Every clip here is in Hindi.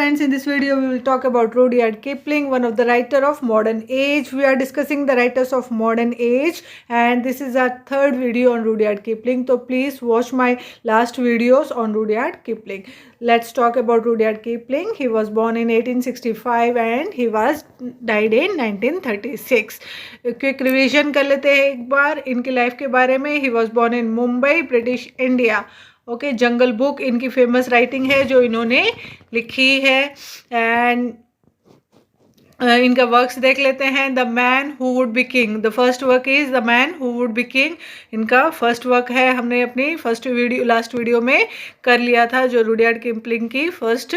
friends, in this video we will talk about Rudyard Kipling, one of the writer of modern age. We are discussing the writers of modern age and this is our third video on Rudyard Kipling. So please watch my last videos on Rudyard Kipling. Let's talk about Rudyard Kipling. He was born in 1865 and he was died in 1936. Quick revision कर लेते हैं एक बार इनकी लाइफ के बारे में. He was born in Mumbai, British India. Okay, jungle book इनकी फेमस राइटिंग है जो इन्होंने लिखी है. एंड इनका वर्क्स देख लेते हैं. The man who would be king, the first work is the man who would be king. इनका फर्स्ट वर्क है, हमने अपनी फर्स्ट वीडियो लास्ट वीडियो में कर लिया था जो रुडयार्ड किपलिंग की फर्स्ट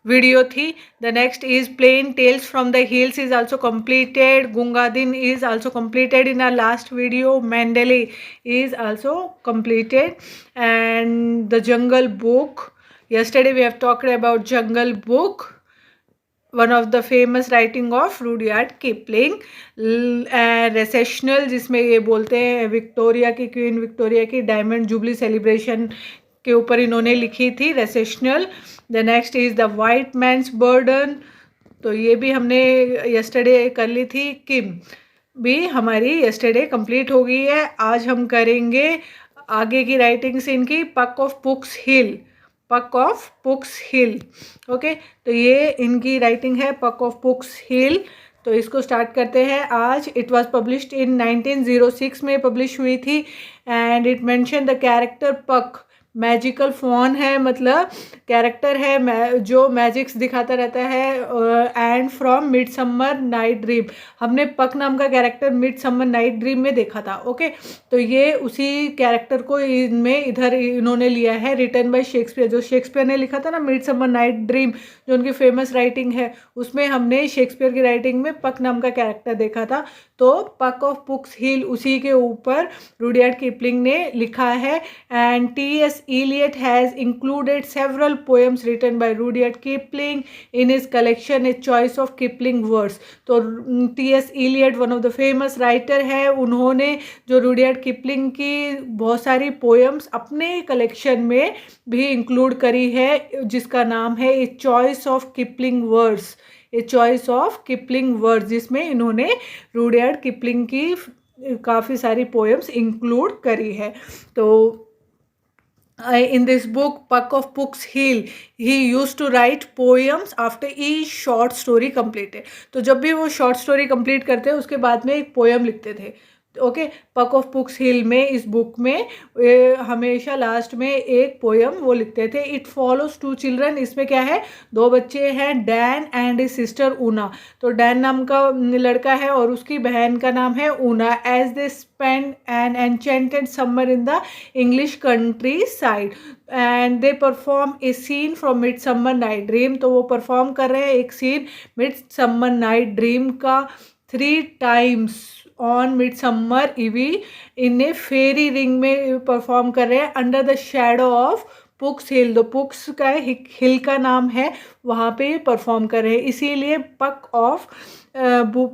वीडियो थी. The next is plain tales from the hills is also completed. Gunga Din is also completed in our last video. Mendeley is also completed. And the Jungle Book, yesterday we have talked about Jungle Book, one of the famous writing of Rudyard Kipling. Recessional जिसमें ये बोलते हैं विक्टोरिया की, क्वीन विक्टोरिया की डायमंड जुबली सेलिब्रेशन के ऊपर इन्होंने लिखी थी, recessional. The next is the white man's burden, तो ये भी हमने यस्टरडे कर ली थी. किम भी हमारी यस्टरडे कंप्लीट हो गई है. आज हम करेंगे आगे की राइटिंग्स इनकी. पक ऑफ पुक्स हिल, पक ऑफ पुक्स हिल. ओके, तो ये इनकी राइटिंग है पक ऑफ पुक्स हिल. तो इसको स्टार्ट करते हैं आज. इट वाज पब्लिश्ड इन 1906 में पब्लिश हुई थी. And it mention the character पक, मैजिकल फॉन है, मतलब कैरेक्टर है जो मैजिक्स दिखाता रहता है. And from midsummer night dream, हमने पक नाम का कैरेक्टर मिडसमर नाइट ड्रीम में देखा था. ओके, तो ये उसी कैरेक्टर को इनमें इधर इन्होंने लिया है. रिटन बाय शेक्सपियर, जो शेक्सपियर ने लिखा था ना मिडसमर नाइट ड्रीम, जो उनकी फेमस राइटिंग है, उसमें हमने शेक्सपियर की राइटिंग में पक नाम का कैरेक्टर देखा था. तो पक ऑफ पुक्स हिल उसी के ऊपर रुडयार्ड किपलिंग ने लिखा है. And T.S. Eliot has included several poems written by Rudyard Kipling in his collection A Choice of Kipling Verse. तो T.S. Eliot one of the famous writer है, उन्होंने जो रुडयार्ड किपलिंग की बहुत सारी पोएम्स अपने कलेक्शन में भी इंक्लूड करी है, जिसका नाम है a choice of Kipling verse. A choice of Kipling verse, जिसमें इन्होंने रुडयार्ड किपलिंग की काफ़ी सारी पोएम्स इंक्लूड करी है. तो in this book Puck of Puck's Hill he used to write poems after each short story completed. तो जब भी वो शॉर्ट स्टोरी कंप्लीट करते हैं उसके बाद में एक पोएम लिखते थे. ओके, पक ऑफ पुक्स हिल में इस बुक में हमेशा लास्ट में एक पोएम वो लिखते थे. इट फॉलोज टू चिल्ड्रन, इसमें क्या है, दो बच्चे हैं, Dan and his sister Una. तो डैन नाम का लड़का है और उसकी बहन का नाम है Una. As they spend an enchanted summer in the English country side and they perform a scene from midsummer night dream. तो वो परफॉर्म कर रहे हैं एक सीन मिडसमर नाइट ड्रीम का 3 times ऑन मिडसमर इवी इन ए फेरी रिंग में परफॉर्म कर रहे हैं. अंडर द शेडो ऑफ पुक्स हिल, तो पुक्स का हिल का नाम है, वहाँ पे परफॉर्म कर रहे हैं, इसीलिए पक ऑफ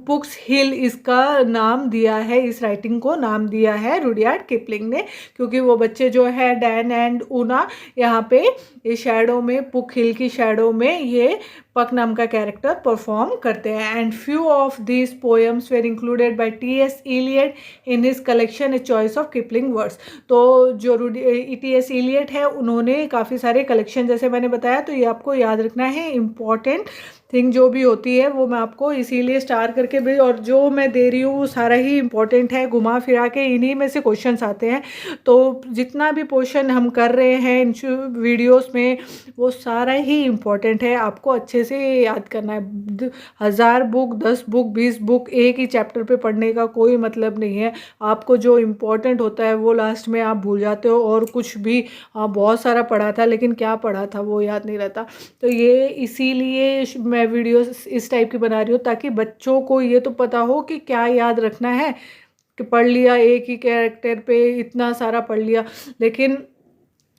पुक्स हिल इसका नाम दिया है, इस राइटिंग को नाम दिया है रुडयार्ड किपलिंग ने, क्योंकि वो बच्चे जो है डैन एंड ऊना यहाँ पे ये शैडो में, पुक हिल की शैडो में ये पक नाम का कैरेक्टर परफॉर्म करते हैं. And few of these poems were included by T.S. Eliot in his collection a choice of Kipling words. तो जो T.S. Eliot है उन्होंने काफ़ी सारे कलेक्शन, जैसे मैंने बताया, तो ये आपको याद रखना है. इम्पॉर्टेंट थिंग जो भी होती है वो मैं आपको इसीलिए स्टार करके भी, और जो मैं दे रही हूँ वो सारा ही इम्पॉर्टेंट है, घुमा फिरा के इन्हीं में से क्वेश्चंस आते हैं. तो जितना भी पोर्शन हम कर रहे हैं इन वीडियोस में वो सारा ही इम्पॉर्टेंट है, आपको अच्छे से याद करना है. 1000 बुक, 10 बुक, 20 बुक एक ही चैप्टर पे पढ़ने का कोई मतलब नहीं है. आपको जो इम्पॉर्टेंट होता है वो लास्ट में आप भूल जाते हो, और कुछ भी बहुत सारा पढ़ा था लेकिन क्या पढ़ा था वो याद नहीं रहता. तो ये इसीलिए मैं वीडियोस इस टाइप की बना रही हूँ ताकि बच्चों को ये तो पता हो कि क्या याद रखना है, कि पढ़ लिया एक ही कैरेक्टर पे इतना सारा पढ़ लिया, लेकिन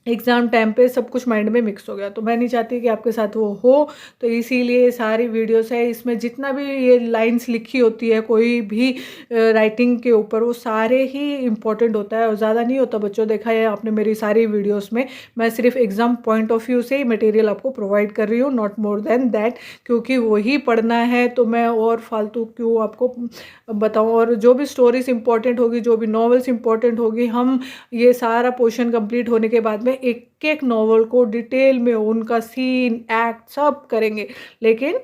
एग्ज़ाम टाइम पे सब कुछ माइंड में मिक्स हो गया, तो मैं नहीं चाहती कि आपके साथ वो हो। तो इसीलिए सारी वीडियोस है, इसमें जितना भी ये लाइंस लिखी होती है कोई भी राइटिंग के ऊपर, वो सारे ही इम्पोर्टेंट होता है और ज़्यादा नहीं होता बच्चों। देखा है आपने मेरी सारी वीडियोस में, मैं सिर्फ एग्ज़ाम पॉइंट ऑफ व्यू से ही मटेरियल आपको प्रोवाइड कर रही हूँ, नॉट मोर देन दैट, क्योंकि वही पढ़ना है तो मैं और फालतू क्यों आपको बताऊँ। और जो भी स्टोरीज इंपॉर्टेंट होगी, जो भी नॉवेल्स इंपॉर्टेंट होगी, हम ये सारा पोर्शन कंप्लीट होने के बाद में एक एक नॉवल को डिटेल में उनका सीन एक्ट सब करेंगे, लेकिन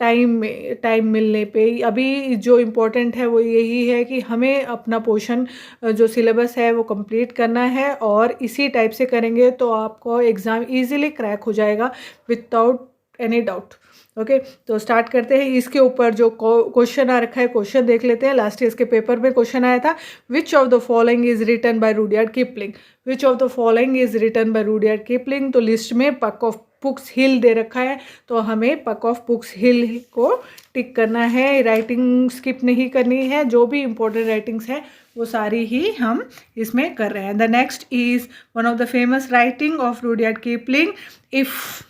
टाइम मिलने पे। अभी जो इम्पोर्टेंट है वो यही है कि हमें अपना पोर्शन जो सिलेबस है वो कंप्लीट करना है, और इसी टाइप से करेंगे तो आपको एग्ज़ाम इजीली क्रैक हो जाएगा विदाउट एनी डाउट। ओके, तो स्टार्ट करते हैं। इसके ऊपर जो क्वेश्चन आ रखा है, क्वेश्चन देख लेते हैं। लास्ट ईयर के पेपर में क्वेश्चन आया था, which of the following is written by Rudyard Kipling. Which of the following is written by Rudyard Kipling. तो लिस्ट में पक ऑफ बुक्स हिल दे रखा है, तो हमें पक ऑफ बुक्स हिल को टिक करना है, राइटिंग स्किप नहीं करनी है। जो भी इंपॉर्टेंट राइटिंग्स है वो सारी ही हम इसमें कर रहे हैं। The next is one of the famous writing of Rudyard Kipling, if.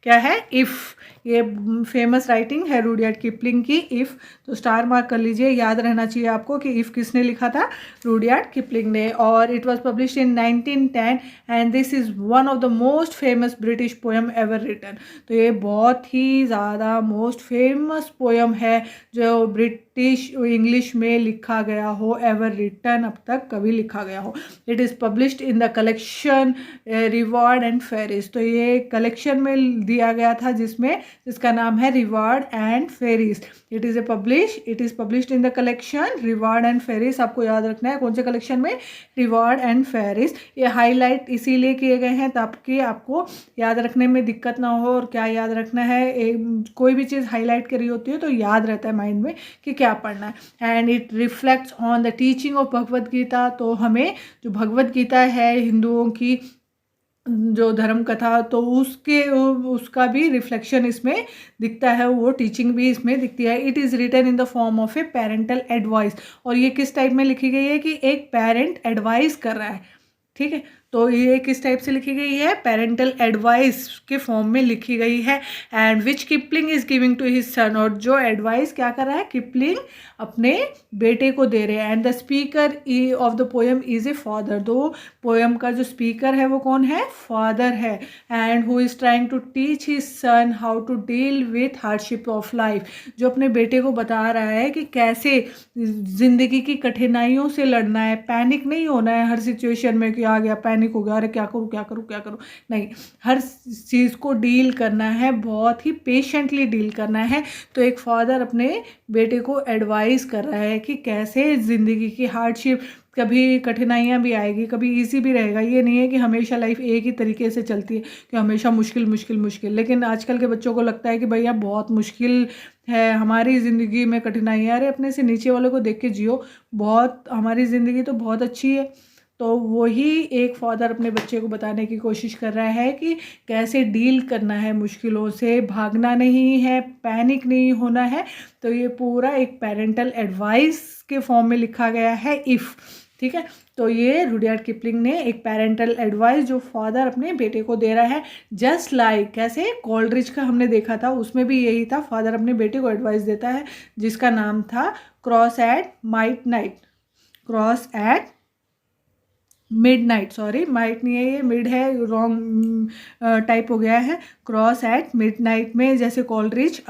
क्या है? इफ़। ये फेमस राइटिंग है रुडयार्ड किपलिंग की, इफ़। तो स्टार मार्क कर लीजिए, याद रहना चाहिए आपको कि इफ़ किसने लिखा था, रुडयार्ड किपलिंग ने। और it was published in 1910 and this is one of the most famous British poem ever written. तो ये बहुत ही ज़्यादा मोस्ट फेमस पोएम है जो ब्रिटिश इंग्लिश में लिखा गया हो, एवर रिटन, अब तक कभी लिखा गया हो। It is published in the collection reward and fairies. तो ये कलेक्शन में दिया गया था जिसका नाम है reward and fairies. It is published in the collection reward and fairies. आपको याद रखना है कौन से कलेक्शन में, रिवार्ड एंड फेरिस। ये हाईलाइट इसीलिए किए गए हैं ताकि आपको याद रखने में दिक्कत ना हो। और क्या याद रखना है, कोई भी चीज़ हाईलाइट करी होती है तो याद रहता है माइंड में कि क्या पढ़ना है। And it reflects on the teaching of Bhagavad Gita. तो हमें जो भगवद गीता है हिंदुओं की जो धर्म कथा, तो उसका भी रिफ्लेक्शन इसमें दिखता है, वो टीचिंग भी इसमें दिखती है। It is written in the form of a parental advice. और ये किस टाइप में लिखी गई है कि एक पेरेंट एडवाइस कर रहा है, ठीक है। तो ये किस टाइप से लिखी गई है, पेरेंटल एडवाइस के फॉर्म में लिखी गई है। And which Kipling is giving to his son. और जो एडवाइस क्या कर रहा है, किपलिंग अपने बेटे को दे रहे हैं। And the speaker of the poem is a father. तो पोएम का जो स्पीकर है वो कौन है, फादर है। And who is trying to teach his son how to deal with hardship of life. जो अपने बेटे को बता रहा है कि कैसे जिंदगी की कठिनाइयों से लड़ना है, पैनिक नहीं होना है हर सिचुएशन में कि आ गया पैनिक हो गया, अरे क्या करूँ क्या करूँ क्या करूँ, नहीं, हर चीज़ को डील करना है, बहुत ही पेशेंटली डील करना है। तो एक फादर अपने बेटे को एडवाइस कर रहा है कि कैसे ज़िंदगी की हार्डशिप, कभी कठिनाइयाँ भी आएगी, कभी इजी भी रहेगा। ये नहीं है कि हमेशा लाइफ एक ही तरीके से चलती है कि हमेशा मुश्किल मुश्किल मुश्किल। लेकिन आजकल के बच्चों को लगता है कि भैया बहुत मुश्किल है हमारी ज़िंदगी में कठिनाइयाँ। अरे अपने से नीचे वालों को देख के जियो, बहुत हमारी ज़िंदगी तो बहुत अच्छी है। तो वही एक फादर अपने बच्चे को बताने की कोशिश कर रहा है कि कैसे डील करना है मुश्किलों से, भागना नहीं है, पैनिक नहीं होना है। तो ये पूरा एक पेरेंटल एडवाइस के फॉर्म में लिखा गया है, इफ़, ठीक है। तो ये रुडयार्ड किपलिंग ने एक पेरेंटल एडवाइस जो फादर अपने बेटे को दे रहा है, जस्ट लाइक कैसे कोल्ड्रिच का हमने देखा था, उसमें भी यही था, फादर अपने बेटे को एडवाइस देता है जिसका नाम था cross at might night, cross at midnight, sorry might नहीं है ये, मिड है, रॉन्ग टाइप हो गया है। क्रॉस एट मिडनाइट में जैसे कोल्ड्रिच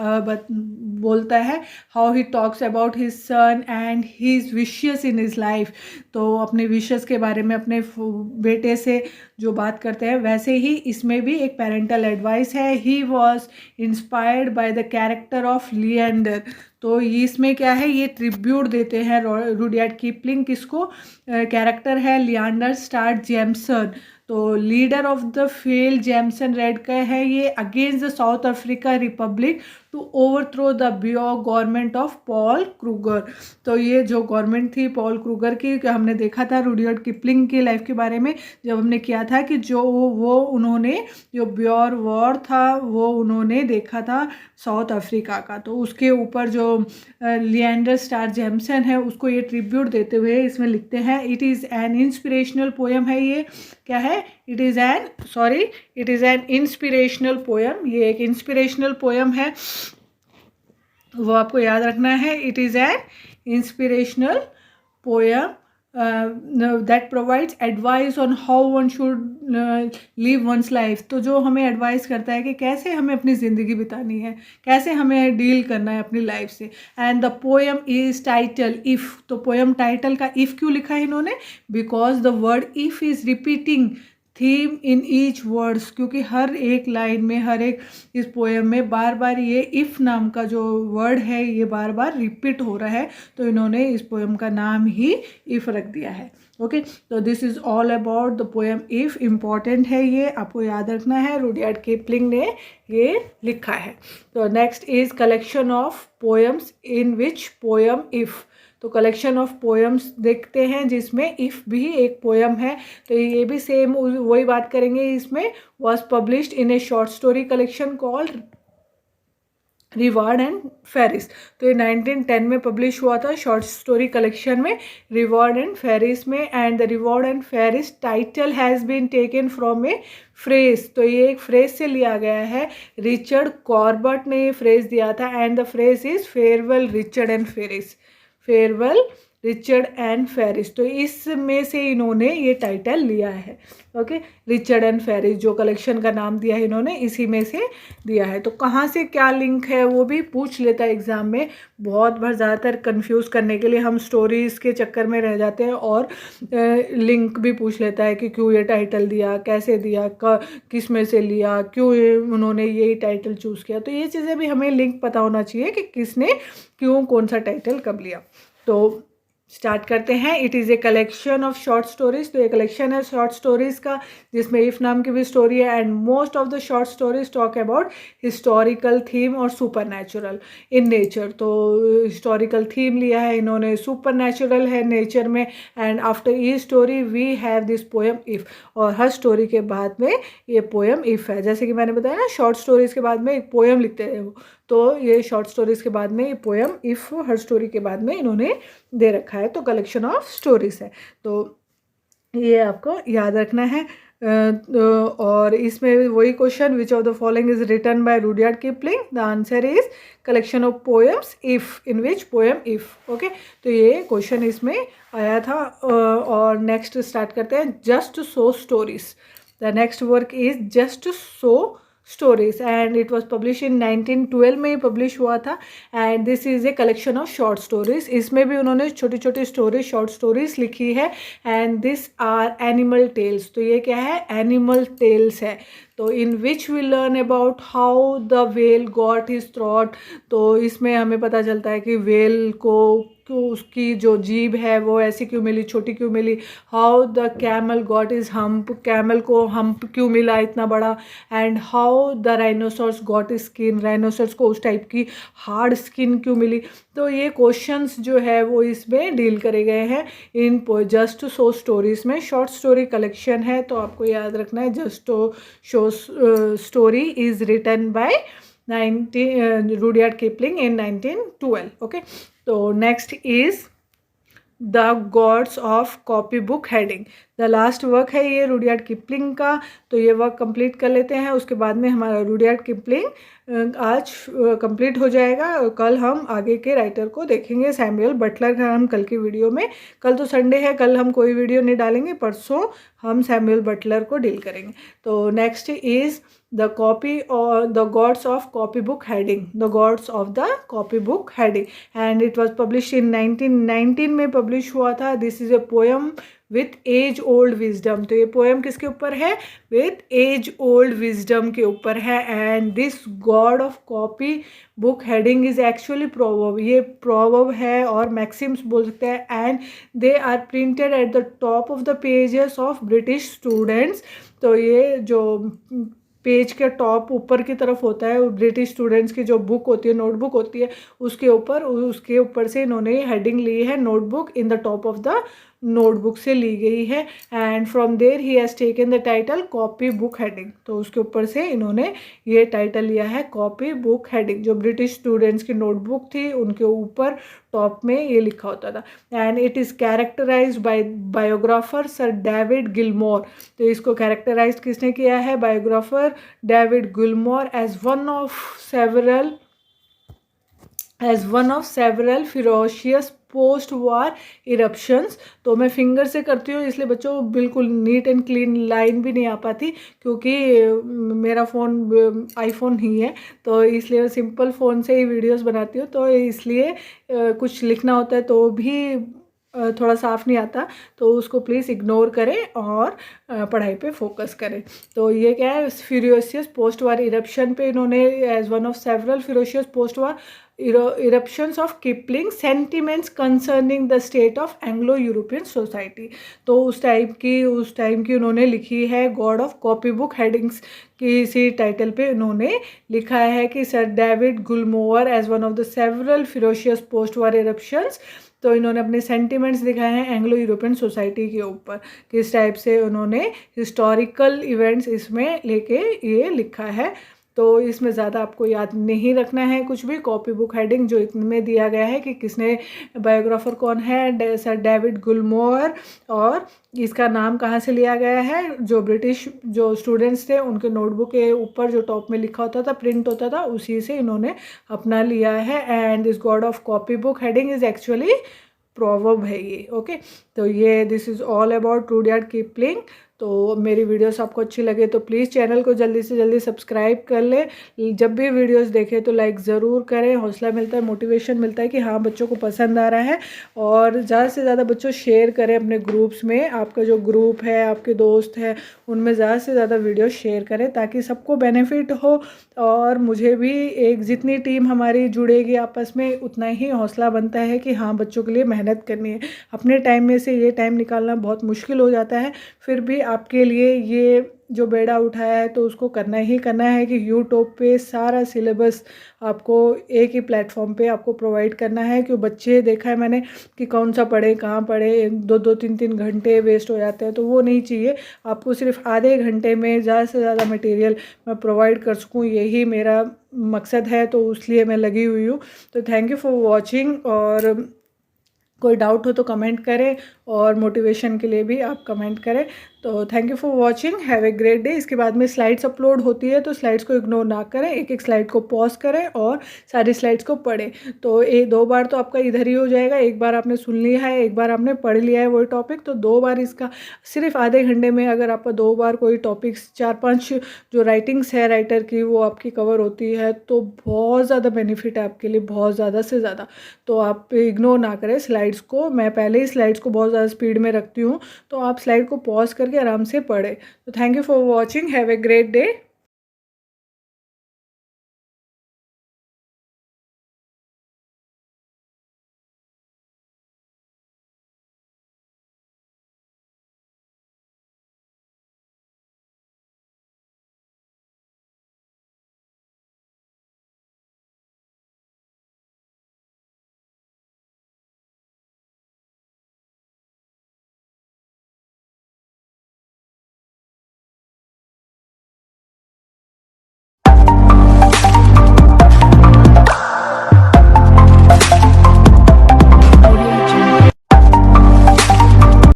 बोलता है how he talks about his son and his wishes in his life. तो अपने विशेस के बारे में अपने बेटे से जो बात करते हैं, वैसे ही इसमें भी एक पेरेंटल एडवाइस है। He was inspired by the character of Leander. तो इसमें क्या है, ये ट्रिब्यूट देते हैं रुडयार्ड किपलिंग किसको, कैरेक्टर है लिएंडर स्टार्ट जेम्सन। तो leader of the fail Jameson raid का है ये against the South Africa republic to overthrow the Boer government of Paul Kruger. तो ये जो गवर्नमेंट थी पॉल क्रूगर की, हमने देखा था रुडयार्ड किपलिंग की लाइफ के बारे में जब हमने किया था कि जो वो उन्होंने जो ब्योर वॉर था वो उन्होंने देखा था साउथ अफ्रीका का। तो उसके ऊपर जो लिएंडर स्टार जेम्सन है उसको ये ट्रिब्यूट देते हुए इसमें लिखते हैं, it is an inspirational poem है। ये क्या है, है it is an inspirational poem. ये एक इंस्पिरेशनल पोएम है, वो आपको याद रखना है। It is an inspirational poem that provides advice on how one should live one's life. तो जो हमें एडवाइस करता है कि कैसे हमें अपनी ज़िंदगी बितानी है, कैसे हमें डील करना है अपनी लाइफ से। And the poem is title if. तो पोएम टाइटल का इफ़ क्यों लिखा है इन्होंने? Because the word if is repeating theme in each words, क्योंकि हर एक लाइन में, हर एक इस पोएम में बार बार ये इफ़ नाम का जो वर्ड है ये बार बार रिपीट हो रहा है, तो इन्होंने इस पोएम का नाम ही इफ़ रख दिया है। ओके, तो this is all about the poem if. Important है, ये आपको याद रखना है, रुडयार्ड किपलिंग ने ये लिखा है। तो next is collection of poems in which poem if. तो कलेक्शन ऑफ पोएम्स देखते हैं जिसमें इफ़ भी एक पोएम है। तो ये भी सेम वही बात करेंगे। इसमें was published in a short story collection called reward and fairies. तो ये 1910 में पब्लिश हुआ था शॉर्ट स्टोरी कलेक्शन में, रिवार्ड एंड फेरिस में। And the reward and fairies title has been taken from a phrase. तो ये एक फ्रेज से लिया गया है, रिचर्ड कॉर्बट ने ये फ्रेज दिया था। And the phrase is farewell Richard and fairies, farewell Richard and fairies. तो इसमें से इन्होंने ये टाइटल लिया है। ओके, रिचर्ड एंड फेरिस जो कलेक्शन का नाम दिया है इन्होंने, इसी में से दिया है। तो कहाँ से क्या लिंक है वो भी पूछ लेता है एग्ज़ाम में बहुत बार। ज़्यादातर कंफ्यूज करने के लिए हम स्टोरीज़ के चक्कर में रह जाते हैं, और लिंक भी पूछ लेता है कि क्यों ये टाइटल दिया, कैसे दिया, किस में से लिया, क्यों उन्होंने यही टाइटल चूज़ किया। तो ये चीज़ें भी हमें लिंक पता होना चाहिए कि किसने क्यों कौन सा टाइटल कब लिया। तो स्टार्ट करते हैं। It is a collection of short stories. तो ये कलेक्शन है शॉर्ट स्टोरीज़ का, जिसमें इफ़ नाम की भी स्टोरी है। And most of the short stories talk about historical theme और सुपर नेचुरल इन नेचर। तो हिस्टोरिकल थीम लिया है इन्होंने, सुपर नेचुरल है नेचर में। And after each story we have this poem if. और हर स्टोरी के बाद में ये पोएम इफ़ है। जैसे कि मैंने बताया ना, शॉर्ट स्टोरीज़ के बाद में एक पोएम लिखते हैं वो, तो ये शॉर्ट स्टोरीज़ के बाद में ये पोएम इफ़ हर स्टोरी के बाद में इन्होंने दे रखा है। तो कलेक्शन ऑफ स्टोरीज है, तो ये आपको याद रखना है। और इसमें वही question, which of the following is written by Rudyard Kipling? The answer is collection of poems if, in which poem if. Okay, तो ये क्वेश्चन इसमें आया था। और नेक्स्ट स्टार्ट करते हैं, just so stories. The next work is just so stories and it was publish इन 1912 में ही पब्लिश हुआ था। And this is a collection of short stories. इसमें भी उन्होंने छोटी छोटी स्टोरीज, शॉर्ट स्टोरीज लिखी है। And this are animal tales. तो ये क्या है? एनिमल टेल्स है। तो in which we learn about how the whale got his throat. तो इसमें हमें पता चलता है कि वेल को उसकी जो जीभ है वो ऐसी क्यों मिली, छोटी क्यों मिली। How the camel got is hump, camel को हम्प क्यों मिला इतना बड़ा। And how the rhinoceros got skin, rhinoceros को उस टाइप की हार्ड स्किन क्यों मिली। तो ये क्वेश्चंस जो है वो इसमें डील करे गए हैं इन जस्ट सो स्टोरीज में। शॉर्ट स्टोरी कलेक्शन है, तो आपको याद रखना है just so story is written by Rudyard Kipling in 1912। Okay, तो next is the gods of copy book heading. The last work है ये रुडयार्ड किपलिंग का। तो ये वर्क कंप्लीट कर लेते हैं, उसके बाद में हमारा रुडयार्ड किपलिंग आज कंप्लीट हो जाएगा। कल हम आगे के राइटर को देखेंगे, सैमुअल बटलर का हम कल की वीडियो में। कल तो संडे है, कल हम कोई वीडियो नहीं डालेंगे, परसों हम सैमुअल बटलर को डील करेंगे। तो नेक्स्ट इज द कॉपी और the gods of copy book heading, the gods of the copy book heading. And it was publish in 1919 में पब्लिश हुआ था। This is a poem with age old wisdom. तो ये पोएम किसके ऊपर है? विथ एज ओल्ड विजडम के ऊपर है। And this god of copy book heading is actually proverb. ये प्रोवर्ब है और मैक्सिम्स बोल सकते हैं। And they are printed at the top of the pages of British students. तो ये जो पेज के टॉप ऊपर की तरफ होता है, ब्रिटिश स्टूडेंट्स की जो बुक होती है, नोटबुक होती है, उसके ऊपर से इन्होंने हेडिंग ली है, notebook in the top of the notebook से ली गई है। And from there he has taken the title copy book heading. तो उसके ऊपर से इन्होंने ये टाइटल लिया है कॉपी बुक हेडिंग। जो ब्रिटिश स्टूडेंट्स की नोटबुक थी उनके ऊपर टॉप में ये लिखा होता था। And it is characterized by biographer sir David Gilmour. तो इसको कैरेक्टराइज किसने किया है? Biographer David Gilmore as one of several ferocious post war eruptions. तो मैं फिंगर से करती हूँ इसलिए बच्चों बिल्कुल नीट एंड क्लीन लाइन भी नहीं आ पाती, क्योंकि मेरा फ़ोन आईफोन ही है, तो इसलिए सिंपल फ़ोन से ही वीडियोस बनाती हूँ, तो इसलिए कुछ लिखना होता है तो भी थोड़ा साफ नहीं आता, तो उसको प्लीज़ इग्नोर करें और पढ़ाई पे फोकस करें। तो ये क्या है? फ्यूरियस पोस्ट वार इरप्शन पे इन्होंने as one of several furious post war eruptions of Kipling sentiments concerning the state of Anglo European society. तो उस टाइम की उन्होंने लिखी है god of copy book headings की इसी टाइटल पे उन्होंने लिखा है कि सर डेविड गुलमोवर as one of the several ferocious post war eruptions. तो इन्होंने अपने सेंटिमेंट्स दिखाए हैं एंग्लो यूरोपियन सोसाइटी के ऊपर, किस टाइप से उन्होंने हिस्टोरिकल इवेंट्स इसमें लेके ये लिखा है। तो इसमें ज़्यादा आपको याद नहीं रखना है कुछ भी। कॉपी बुक हेडिंग जो इनमें दिया गया है कि किसने, बायोग्राफर कौन है, सर डेविड गुलमोर, और इसका नाम कहाँ से लिया गया है? जो ब्रिटिश जो स्टूडेंट्स थे उनके नोटबुक के ऊपर जो टॉप में लिखा होता था, प्रिंट होता था, उसी से इन्होंने अपना लिया है। And this god of copy book heading is actually proverb है ये। ओके, तो ये this is all about Rudyard Kipling. तो मेरी वीडियोस आपको अच्छी लगे तो प्लीज़ चैनल को जल्दी से जल्दी सब्सक्राइब कर ले। जब भी वीडियोस देखें तो लाइक ज़रूर करें, हौसला मिलता है, मोटिवेशन मिलता है कि हाँ बच्चों को पसंद आ रहा है। और ज़्यादा से ज़्यादा बच्चों शेयर करें अपने ग्रुप्स में, आपका जो ग्रुप है, आपके दोस्त है, उनमें ज़्यादा से ज़्यादा वीडियो शेयर करें ताकि सबको बेनिफिट हो। और मुझे भी एक जितनी टीम हमारी जुड़ेगी आपस में उतना ही हौसला बनता है कि हाँ बच्चों के लिए मेहनत करनी है। अपने टाइम में से ये टाइम निकालना बहुत मुश्किल हो जाता है, फिर भी आपके लिए ये जो बेड़ा उठाया है तो उसको करना ही करना है कि यूट्यूब पे सारा सिलेबस आपको एक ही प्लेटफॉर्म पे आपको प्रोवाइड करना है। क्यों बच्चे देखा है मैंने कि कौन सा पढ़े, कहाँ पढ़े, 2-2 3-3 घंटे वेस्ट हो जाते हैं, तो वो नहीं चाहिए। आपको सिर्फ आधे घंटे में ज़्यादा से ज़्यादा मटेरियल मैं प्रोवाइड कर सकूँ, यही मेरा मकसद है, तो इसलिए मैं लगी हुई हूँ। तो थैंक यू फॉर वॉचिंग, और कोई डाउट हो तो कमेंट करें, और मोटिवेशन के लिए भी आप कमेंट करें। तो thank you for watching, have a great day. इसके बाद में स्लाइड्स अपलोड होती है तो स्लाइड्स को इग्नोर ना करें, एक एक स्लाइड को पॉज करें और सारी स्लाइड्स को पढ़ें। तो 2 बार तो आपका इधर ही हो जाएगा, एक बार आपने सुन लिया है, एक बार आपने पढ़ लिया है वही टॉपिक, तो 2 बार इसका सिर्फ आधे घंटे में अगर आपका 2 बार कोई टॉपिक्स 4-5 जो राइटिंग्स है राइटर की वो आपकी कवर होती है तो बहुत ज़्यादा बेनिफिट है आपके लिए, बहुत ज़्यादा से ज़्यादा। तो आप इग्नोर ना करें स्लाइड्स को। मैं पहले ही स्लाइड्स को बहुत ज़्यादा स्पीड में रखती हूँ, तो आप स्लाइड को पॉज करके आराम से पढ़ें। तो thank you for watching, have a great day.